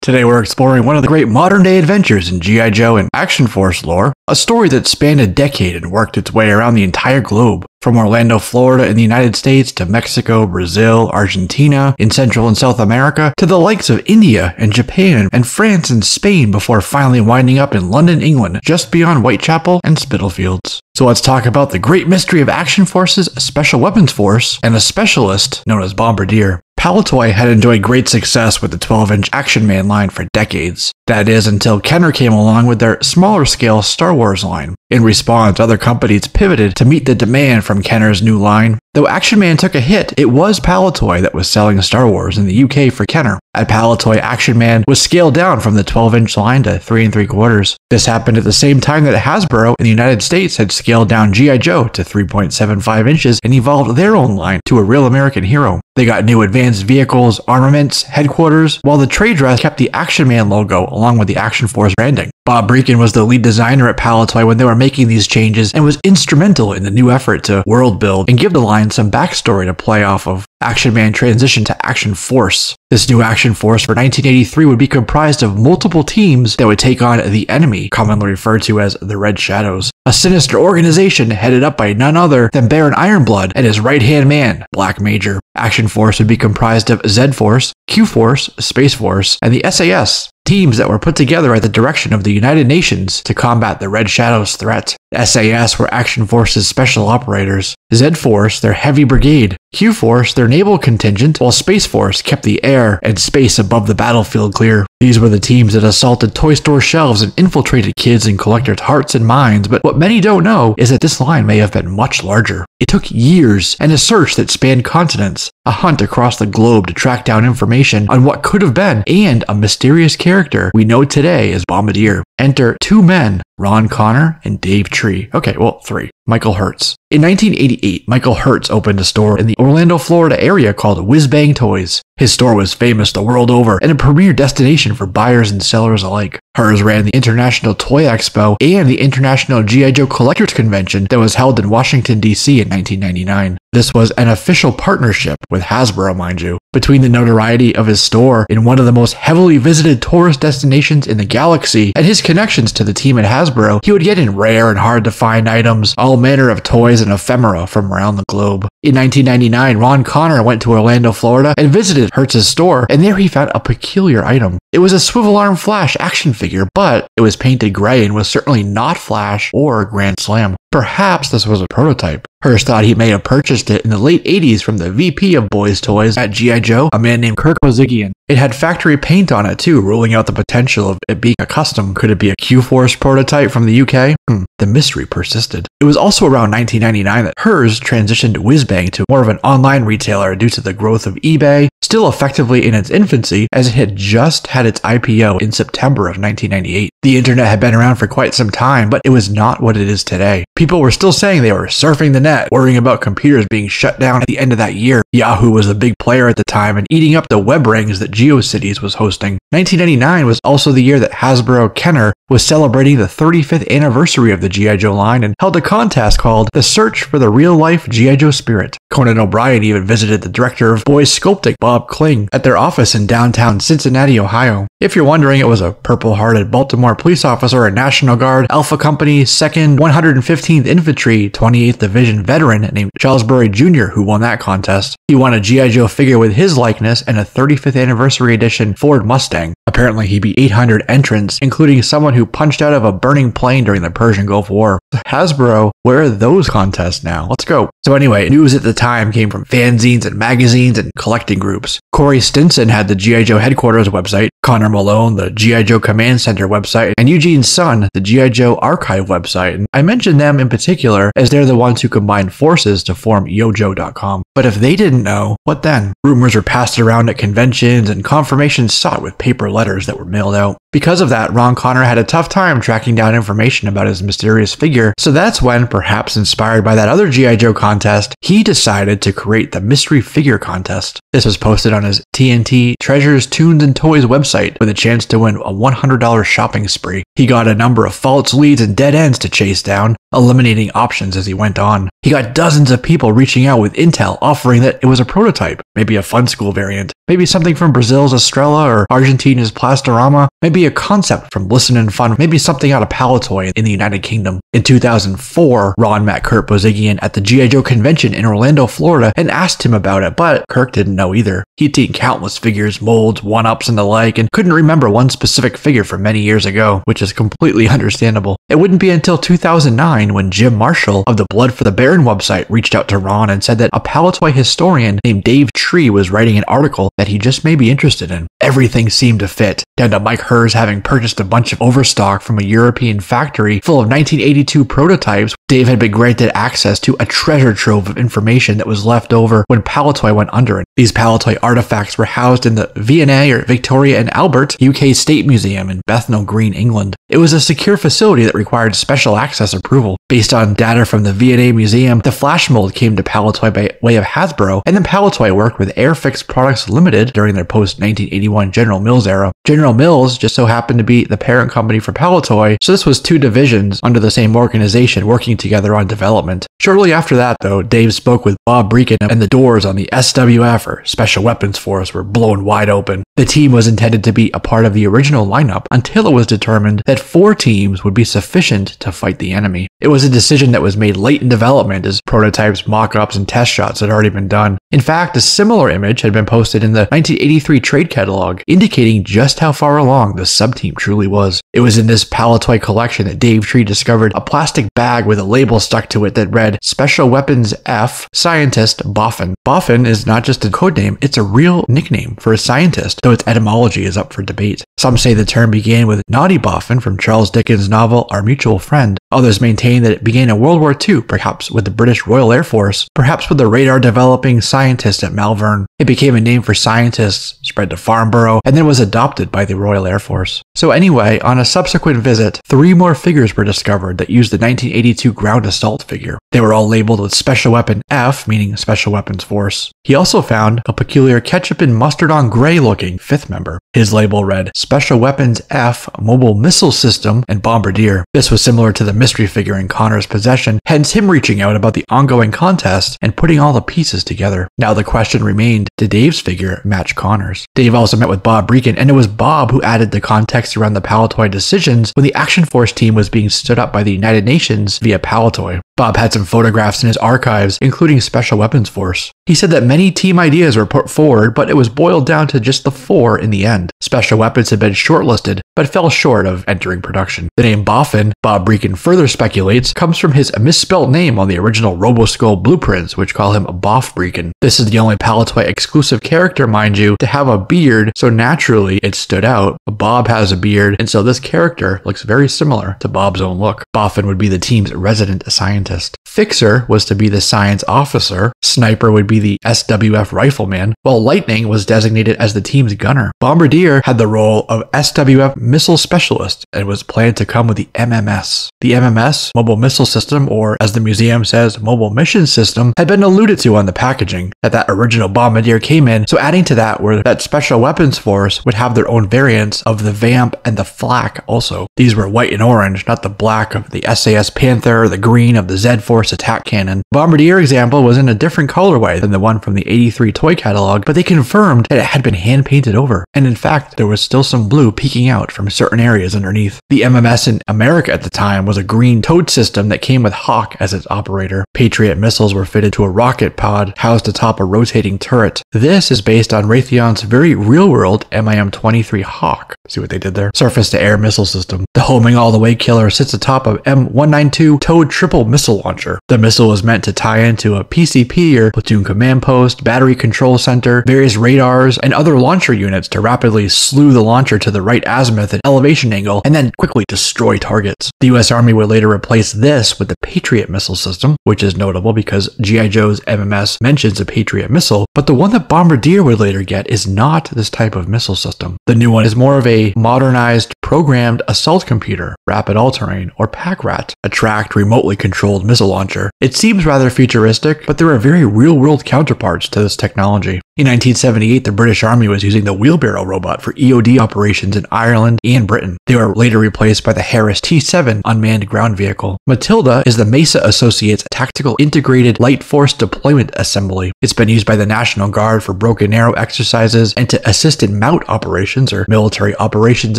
Today we're exploring one of the great modern-day adventures in G.I. Joe and Action Force lore, a story that spanned a decade and worked its way around the entire globe, from Orlando, Florida in the United States to Mexico, Brazil, Argentina, in Central and South America, to the likes of India and Japan and France and Spain before finally winding up in London, England, just beyond Whitechapel and Spitalfields. So let's talk about the great mystery of Action Force's Special Weapons Force and a specialist known as Bombardier. Palitoy had enjoyed great success with the 12-inch Action Man line for decades. That is, until Kenner came along with their smaller-scale Star Wars line. In response, other companies pivoted to meet the demand from Kenner's new line. Though Action Man took a hit, it was Palitoy that was selling Star Wars in the UK for Kenner. At Palitoy, Action Man was scaled down from the 12-inch line to 3 3/4. This happened at the same time that Hasbro in the United States had scaled down G.I. Joe to 3.75 inches and evolved their own line to a real American hero. They got new advanced vehicles, armaments, headquarters, while the trade dress kept the Action Man logo along with the Action Force branding. Bob Brechin was the lead designer at Palitoy when they were making these changes and was instrumental in the new effort to world build and give the line some backstory to play off of. Action Man transitioned to Action Force. This new Action Force for 1983 would be comprised of multiple teams that would take on the enemy, commonly referred to as the Red Shadows, a sinister organization headed up by none other than Baron Ironblood and his right-hand man, Black Major. Action Force would be comprised of Z-Force, Q-Force, Space Force, and the SAS, teams that were put together at the direction of the United Nations to combat the Red Shadows' threat. SAS were Action Force's special operators, Z-Force their heavy brigade, Q-Force their naval contingent, while Space Force kept the air and space above the battlefield clear. These were the teams that assaulted toy store shelves and infiltrated kids' and collectors' hearts and minds, but what many don't know is that this line may have been much larger. It took years and a search that spanned continents, a hunt across the globe to track down information on what could have been, and a mysterious character we know today as Bombardier. Enter two men, Ron Connor and Dave Tree. Okay, well, three. Michael Herz. In 1988, Michael Herz opened a store in the Orlando, Florida area called WhizBang Toys. His store was famous the world over and a premier destination for buyers and sellers alike. Herz ran the International Toy Expo and the International G.I. Joe Collectors Convention that was held in Washington, D.C. in 1999. This was an official partnership with Hasbro, mind you. Between the notoriety of his store in one of the most heavily visited tourist destinations in the galaxy and his connections to the team at Hasbro, he would get in rare and hard-to-find items, all manner of toys and ephemera from around the globe. In 1999, Ron Connor went to Orlando, Florida and visited Hertz's store, and there he found a peculiar item. It was a swivel arm Flash action figure, but it was painted gray and was certainly not Flash or Grand Slam. Perhaps this was a prototype. Herz thought he may have purchased it in the late 80s from the VP of Boys Toys at G.I. Joe, a man named Kirk Bozigian. It had factory paint on it too, ruling out the potential of it being a custom. Could it be a Q-Force prototype from the UK? The mystery persisted. It was also around 1999 that Herz transitioned WhizBang to more of an online retailer due to the growth of eBay, still effectively in its infancy as it had just had its IPO in September of 1998. The internet had been around for quite some time, but it was not what it is today. People were still saying they were surfing the net, worrying about computers being shut down at the end of that year. Yahoo was a big player at the time and eating up the web rings that GeoCities was hosting. 1999 was also the year that Hasbro Kenner was celebrating the 35th anniversary of the G.I. Joe line and held a contest called The Search for the Real-Life G.I. Joe Spirit. Conan O'Brien even visited the director of Boys Sculpting, Bob Kling, at their office in downtown Cincinnati, Ohio. If you're wondering, it was a purple-hearted Baltimore police officer, a National Guard, Alpha Company, 2nd 115th Infantry, 28th Division veteran named Charlesbury Jr. who won that contest. He won a G.I. Joe figure with his likeness and a 35th anniversary edition Ford Mustang. Apparently he beat 800 entrants, including someone who punched out of a burning plane during the Persian Gulf War. Hasbro, where are those contests now? Let's go. So anyway, news at the time came from fanzines and magazines and collecting groups. Corey Stinson had the G.I. Joe headquarters website, Connor Malone, the G.I. Joe Command Center website, and Eugene Sun, the G.I. Joe Archive website. And I mention them in particular as they're the ones who combined forces to form Yojo.com. But if they didn't know, what then? Rumors were passed around at conventions and confirmations sought with paper letters that were mailed out. Because of that, Ron Connor had a tough time tracking down information about his mysterious figure, so that's when, perhaps inspired by that other G.I. Joe contest, he decided to create the Mystery Figure Contest. This was posted on his TNT Treasures, Tunes, and Toys website with a chance to win a $100 shopping spree. He got a number of false leads and dead ends to chase down, eliminating options as he went on. He got dozens of people reaching out with intel offering that it was a prototype, maybe a fun school variant, maybe something from Brazil's Estrela or Argentina's Plastorama, maybe a concept from Listen and Fun, maybe something out of Palitoy in the United Kingdom. In 2004, Ron met Kurt Bozigian at the G.I. Joe convention in Orlando, Florida, and asked him about it, but Kirk didn't know either. He'd seen countless figures, molds, one-ups, and the like, and couldn't remember one specific figure from many years ago, which is completely understandable. It wouldn't be until 2009 when Jim Marshall of the Blood for the Baron website reached out to Ron and said that a Palitoy historian named Dave Tree was writing an article that he just may be interested in. Everything seemed to fit, down to Mike Herz having purchased a bunch of overstock from a European factory full of 1982 prototypes. Dave had been granted access to a treasure trove of information that was left over when Palitoy went under it. These Palitoy artifacts were housed in the V&A or Victoria and Albert UK State Museum in Bethnal Green, England. It was a secure facility that required special access approval. Based on data from the V&A Museum, the flash mold came to Palitoy by way of Hasbro, and then Palitoy worked with Airfix Products Limited during their post-1981 General Mills era. General Mills just so happened to be the parent company for Palitoy, so this was two divisions under the same organization working together on development. Shortly after that, though, Dave spoke with Bob Brechin, and the doors on the SWF, or Special Weapons Force, were blown wide open. The team was intended to be a part of the original lineup until it was determined that 4 teams would be sufficient to fight the enemy. It was a decision that was made late in development as prototypes, mock-ups, and test shots had already been done. In fact, a similar image had been posted in the 1983 trade catalog, indicating just how far along the sub-team truly was. It was in this Palitoy collection that Dave Tree discovered a plastic bag with a label stuck to it that read Special Weapons F, Scientist Boffin. Boffin is not just a codename, it's a real nickname for a scientist, though its etymology is up for debate. Some say the term began with Naughty Boffin from Charles Dickens' novel Our Mutual Friend. Others maintain that it began in World War II, perhaps with the British Royal Air Force, perhaps with the radar-developing scientist at Malvern. It became a name for scientists, spread to Farnborough, and then was adopted by the Royal Air Force. So anyway, on a subsequent visit, 3 more figures were discovered that used the 1982 ground assault figure. They were all labeled with Special Weapon F, meaning Special Weapons Force. He also found a peculiar ketchup and mustard on gray looking 5th member. His label read Special Weapons F, Mobile Missile System, and Bombardier. This was similar to the mystery figure in Connor's possession, hence him reaching out about the ongoing contest and putting all the pieces together. Now the question remained, did Dave's figure match Connor's? Dave also met with Bob Brechin, and it was Bob who added the context around the Palitoy decisions when the Action Force team was being stood up by the United Nations via Palitoy. Bob had some photographs in his archives, including Special Weapons Force. He said that many team ideas were put forward, but it was boiled down to just the 4 in the end. Special Weapons had been shortlisted, but fell short of entering production. The name Boffin, Bob Brechin further speculates, comes from his misspelled name on the original RoboSkull blueprints, which call him Boff Brechin. This is the only Palitoy exclusive character, mind you, to have a beard, so naturally it stood out. Bob has a beard, and so this character looks very similar to Bob's own look. Boffin would be the team's resident scientist. Fixer was to be the science officer. Sniper would be the SWF rifleman, while Lightning was designated as the team's gunner. Bombardier had the role of SWF missile specialist and was planned to come with the MMS. The MMS, Mobile Missile System, or as the museum says, Mobile Mission System, had been alluded to on the packaging that original Bombardier came in, so adding to that were that Special Weapons Force would have their own variants of the Vamp and the Flak also. These were white and orange, not the black of the SAS Panther or the green of the Z-Force attack cannon. Bombardier example was in a different colorway than the one from the 83 toy catalog, but they confirmed that it had been hand painted over, and in fact there was still some blue peeking out from certain areas underneath. The MMS in America at the time was a green towed system that came with Hawk as its operator. Patriot missiles were fitted to a rocket pod housed atop a rotating turret. This is based on Raytheon's very real-world MIM-23 Hawk. See what they did there? Surface-to-air missile system. The homing all-the-way killer sits atop of M192 towed triple missile launcher. The missile is meant to tie into a PCP or platoon command post, battery control center, various radars, and other launcher units to rapidly slew the launcher to the right azimuth and elevation angle, and then quickly destroy targets. The US Army would later replace this with the Patriot missile system, which is notable because G.I. Joe's MMS mentions a Patriot missile, but the one that Bombardier would later get is not this type of missile system. The new one is more of a modernized, programmed assault computer, rapid all-terrain, or PAC-RAT, a tracked, remotely controlled missile launcher. It seems rather futuristic, but there are very real-world counterparts to this technology. In 1978, the British Army was using the wheelbarrow robot for EOD operations in Ireland and Britain. They were later replaced by the Harris T-7 unmanned ground vehicle. Matilda is the Mesa Associates Tactical Integrated Light Force Deployment Assembly. It's been used by the National Guard for broken arrow exercises and to assist in MOUT operations, or military operations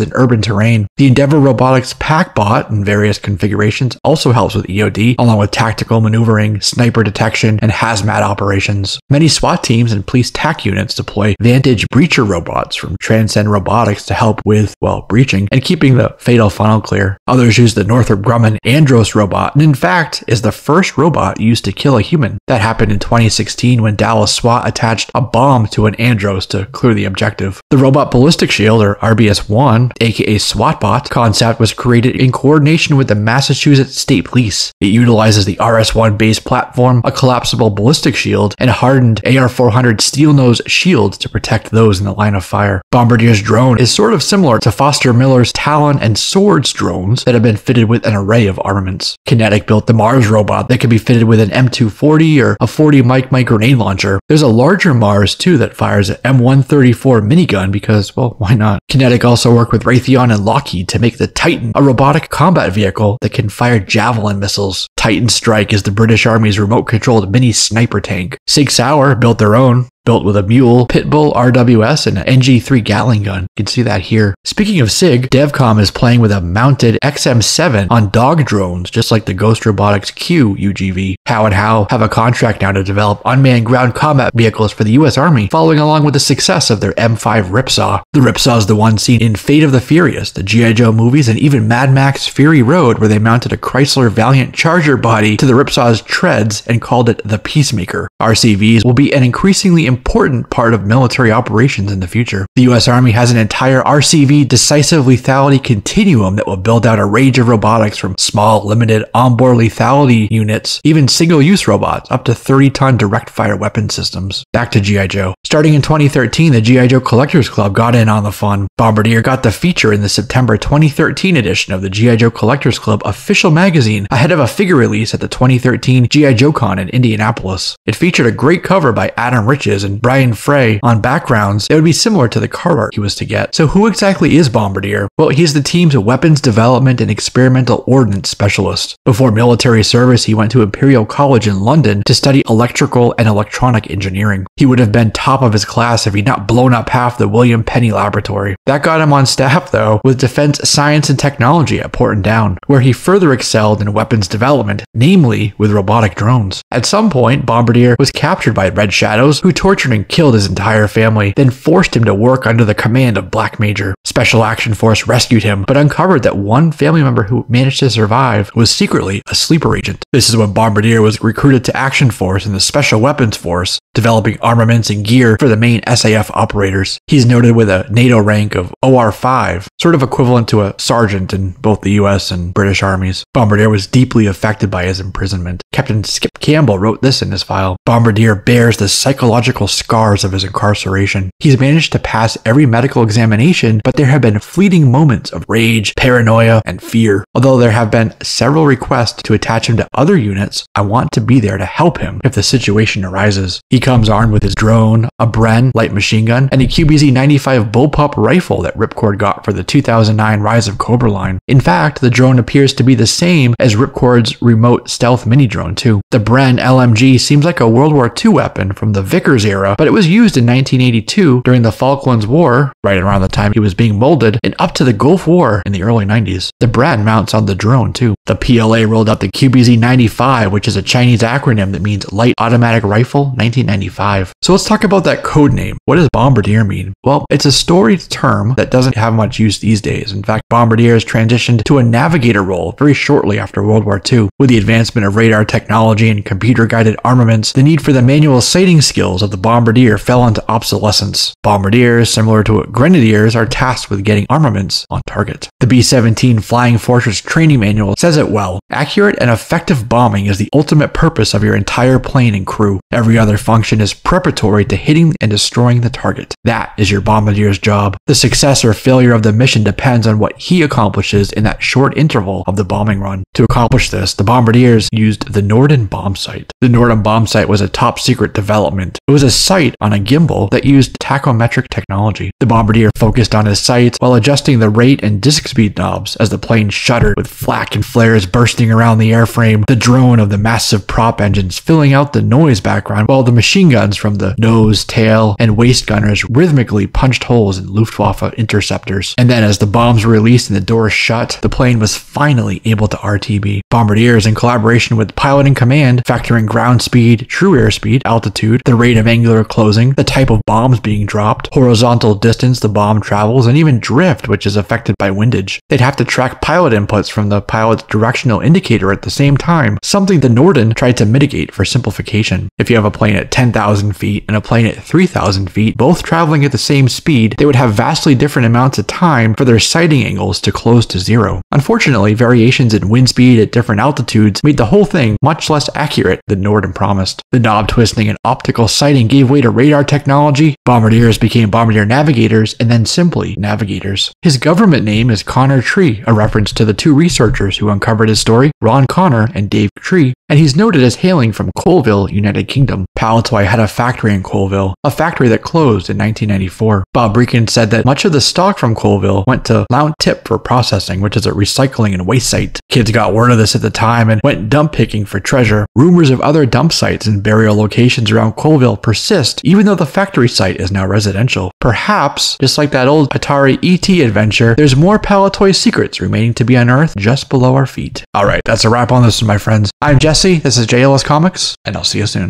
in urban terrain. The Endeavour Robotics PackBot in various configurations also helps with EOD, along with tactical maneuvering, sniper detection, and hazmat operations. Many SWAT teams and police TAC units deploy Vantage breacher robots from Transcend Robotics to help with, well, breaching and keeping the fatal funnel clear. Others use the Northrop Grumman Andros robot, and in fact is the first robot used to kill a human. That happened in 2016 when Dallas SWAT attached a bomb to an Andros to clear the objective. The Robot Ballistic Shield, or RBS-1, aka SWATbot, concept was created in coordination with the Massachusetts State Police. It utilizes the RS-1 base platform, a collapsible ballistic shield, and hardened AR-400 steel nose shields to protect those in the line of fire. Bombardier's drone is sort of similar to Foster Miller's Talon and Swords drones that have been fitted with an array of armaments. Qinetiq built the Mars robot that can be fitted with an M240 or a 40 mic grenade launcher. There's a larger Mars too that fires an M134 minigun because, well, why not? Qinetiq also worked with Raytheon and Lockheed to make the Titan, a robotic combat vehicle that can fire javelin missiles. Titan Strike is the British Army's remote-controlled mini sniper tank. Sig Sauer built their own, built with a Mule, Pitbull RWS, and an NG3 Gatling gun. You can see that here. Speaking of SIG, DevCom is playing with a mounted XM7 on dog drones, just like the Ghost Robotics Q UGV. Howe Howe have a contract now to develop unmanned ground combat vehicles for the US Army, following along with the success of their M5 Ripsaw. The Ripsaw is the one seen in Fate of the Furious, the G.I. Joe movies, and even Mad Max Fury Road, where they mounted a Chrysler Valiant Charger body to the Ripsaw's treads and called it the Peacemaker. RCVs will be an increasingly important part of military operations in the future. The US Army has an entire RCV decisive lethality continuum that will build out a range of robotics from small, limited onboard lethality units, even single-use robots, up to 30-ton direct-fire weapon systems. Back to G.I. Joe. Starting in 2013, the G.I. Joe Collectors Club got in on the fun. Bombardier got the feature in the September 2013 edition of the G.I. Joe Collectors Club official magazine ahead of a figure release at the 2013 G.I. Joe Con in Indianapolis. It featured a great cover by Adam Riches and Brian Frey on backgrounds that would be similar to the cover art he was to get. So who exactly is Bombardier? Well, he's the team's weapons development and experimental ordnance specialist. Before military service, he went to Imperial College in London to study electrical and electronic engineering. He would have been top of his class if he'd not blown up half the William Penny Laboratory. That got him on staff, though, with Defense Science and Technology at Porton Down, where he further excelled in weapons development, namely with robotic drones. At some point, Bombardier was captured by Red Shadows, who tortured and killed his entire family, then forced him to work under the command of Black Major. Special Action Force rescued him, but uncovered that one family member who managed to survive was secretly a sleeper agent. This is when Bombardier was recruited to Action Force in the Special Weapons Force, developing armaments and gear for the main SAF operators. He's noted with a NATO rank of OR5, sort of equivalent to a sergeant in both the US and British armies. Bombardier was deeply affected by his imprisonment. Captain Skip Campbell wrote this in his file. Bombardier bears the psychological scars of his incarceration. He's managed to pass every medical examination, but there have been fleeting moments of rage, paranoia, and fear. Although there have been several requests to attach him to other units, I want to be there to help him if the situation arises. He comes armed with his drone, a Bren light machine gun, and a QBZ-95 bullpup rifle that Ripcord got for the 2009 Rise of Cobra line. In fact, the drone appears to be the same as Ripcord's remote stealth mini drone too. The Bren LMG seems like a World War II weapon from the Vickers era, but it was used in 1982 during the Falklands War, right around the time he was being molded, and up to the Gulf War in the early 90s. The Bren mounts on the drone too. The PLA rolled out the QBZ-95, which is a Chinese acronym that means Light Automatic Rifle 1995. So let's talk about that code name. What does Bombardier mean? Well, it's a storied term that doesn't have much use these days. In fact, Bombardier has transitioned to a Navigator role very shortly after World War II. With the advancement of radar technology and computer-guided armaments, the need for the manual sighting skills of the Bombardier fell into obsolescence. Bombardiers, similar to Grenadiers, are tasked with getting armaments on target. The B-17 Flying Fortress Training Manual says it well. Accurate and effective bombing is the ultimate purpose of your entire plane and crew. Every other function is preparatory to hitting and destroying the target. That is your Bombardier's job. The success or failure of the mission depends on what he accomplishes in that short interval of the bombing run. To accomplish this, the Bombardiers used the Norden bomb sight. The Norden bomb sight was a top secret development. It was a sight on a gimbal that used tachometric technology. The Bombardier focused on his sights while adjusting the rate and disk speed knobs as the plane shuddered with flak and flares bursting around the airframe, the drone of the massive prop engines filling out the noise background, while the machine guns from the nose, tail, and waist gunners rhythmically punched holes in Luftwaffe interceptors. And then as the bombs were released and the doors shut, the plane was finally able to RTB. Bombardiers, in collaboration with pilot and command, factoring ground speed, true airspeed, altitude, the rate of angular closing, the type of bombs being dropped, horizontal distance the bomb travels, and even drift, which is affected by windage. They'd have to track pilot inputs from the pilot's directional indicator at the same time, something the Norden tried to mitigate for simplification. If you have a plane at 10,000 feet and a plane at 3,000 feet, both traveling at the same speed, they would have vastly different amounts of time for their sighting angles to close to zero. Unfortunately, variations in wind speed at different altitudes made the whole thing much less accurate than Norden promised. The knob twisting and optical sighting gave way to radar technology. Bombardiers became Bombardier Navigators and then simply Navigators. His government name is Connor Tree, a reference to the two researchers who uncovered his story, Ron Connor and Dave Tree, and he's noted as hailing from Colville, United Kingdom. Palitoy had a factory in Colville, a factory that closed in 1994. Bob Brechin said that much of the stock from Colville went to Lount Tip for processing, which is a recycling and waste site. Kids got word of this at the time and went dump picking for treasure. Rumors of other dump sites and burial locations around Colville persist, even though the factory site is now residential. Perhaps, just like that old Atari ET adventure, there's more Palitoy secrets remaining to be unearthed just below our feet. Alright, that's a wrap on this one, my friends. I'm Jesse, this is JLS Comics, and I'll see you soon.